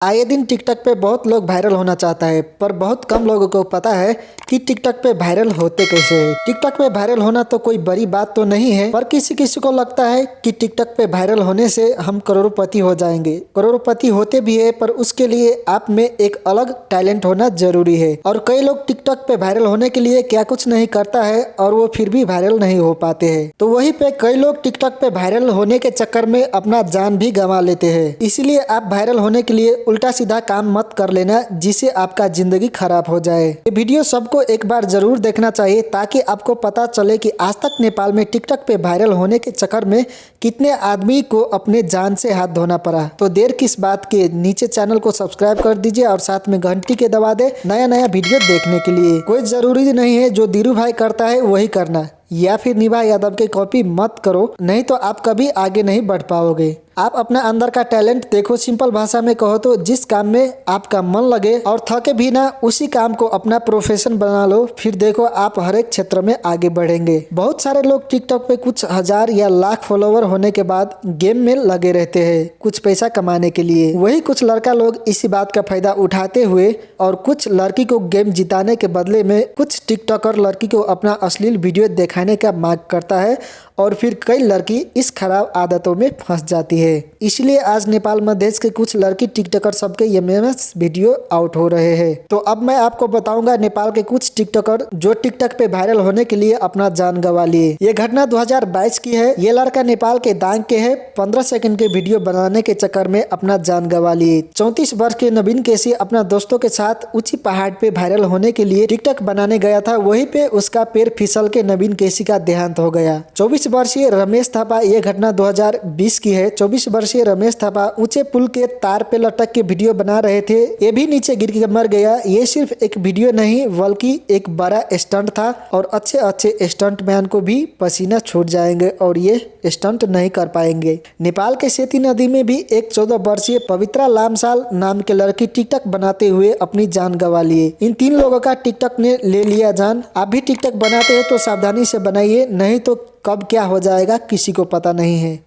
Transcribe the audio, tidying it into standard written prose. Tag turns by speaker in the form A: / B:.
A: आए दिन टिकटॉक पे बहुत लोग वायरल होना चाहता है, पर बहुत कम लोगों को पता है कि टिकटॉक पे वायरल होते कैसे है। टिकटॉक पे वायरल होना तो कोई बड़ी बात तो नहीं है, पर किसी किसी को लगता है कि टिकटॉक पे वायरल होने से हम करोड़पति हो जाएंगे। करोड़पति होते भी है, पर उसके लिए आप में एक अलग टैलेंट होना जरूरी है। और कई लोग टिकटॉक पे वायरल होने के लिए क्या कुछ नहीं करता है और वो फिर भी वायरल नहीं हो पाते हैं। तो वहीं पे कई लोग टिकटॉक पे वायरल होने के चक्कर में अपना जान भी गंवा लेते हैं। इसीलिए आप वायरल होने के लिए उल्टा सीधा काम मत कर लेना, जिससे आपका जिंदगी खराब हो जाए। ये वीडियो सबको एक बार जरूर देखना चाहिए, ताकि आपको पता चले कि आज तक नेपाल में टिकटॉक पे वायरल होने के चक्कर में कितने आदमी को अपने जान से हाथ धोना पड़ा। तो देर किस बात के, नीचे चैनल को सब्सक्राइब कर दीजिए और साथ में घंटी के दबा दे नया नया वीडियो देखने के लिए। कोई जरूरी नहीं है जो धीरू भाई करता है वही करना, या फिर निभा यादव की कॉपी मत करो, नहीं तो आप कभी आगे नहीं बढ़ पाओगे। आप अपना अंदर का टैलेंट देखो। सिंपल भाषा में कहो तो जिस काम में आपका मन लगे और थके भी ना, उसी काम को अपना प्रोफेशन बना लो, फिर देखो आप हर एक क्षेत्र में आगे बढ़ेंगे। बहुत सारे लोग टिकटॉक पे कुछ हजार या लाख फॉलोवर होने के बाद गेम में लगे रहते हैं कुछ पैसा कमाने के लिए। वही कुछ लड़का लोग इसी बात का फायदा उठाते हुए और कुछ लड़की को गेम जिताने के बदले में कुछ टिकटॉकर लड़की को अपना अश्लील वीडियो दिखाने का मांग करता है, और फिर कई लड़की इस खराब आदतों में फंस जाती है। इसलिए आज नेपाल में देश के कुछ लड़की टिकटॉकर सबके एमएमएस वीडियो आउट हो रहे हैं। तो अब मैं आपको बताऊंगा नेपाल के कुछ टिकटॉकर जो टिकटॉक पे वायरल होने के लिए अपना जान गंवा लिए। ये घटना 2022 की है। ये लड़का नेपाल के दांग के है। 15 सेकंड के वीडियो बनाने के चक्कर में अपना जान गंवा लिए। 34 वर्ष के नवीन केसी अपना दोस्तों के साथ ऊंची पहाड़ पे वायरल होने के लिए टिकटॉक बनाने गया था। वहीं पे उसका पैर फिसल के नवीन केसी का देहांत हो गया। 24 वर्षीय रमेश थापा, ये घटना 2020 की है। 24 वर्षीय रमेश थापा ऊंचे पुल के तार पे लटक के वीडियो बना रहे थे। ये भी नीचे गिर के मर गया। ये सिर्फ एक वीडियो नहीं बल्कि एक बड़ा स्टंट था, और अच्छे अच्छे स्टंट मैन को भी पसीना छूट जाएंगे और ये स्टंट नहीं कर पाएंगे। नेपाल के सेती नदी में भी एक 14 वर्षीय पवित्रा लामसाल नाम के लड़की टिकटॉक बनाते हुए अपनी जान गंवा लिए। इन 3 लोगों का टिकटॉक ने ले लिया जान। आप भी टिकटॉक बनाते हैं तो सावधानी से बनाइए, नहीं तो कब क्या हो जाएगा किसी को पता नहीं है।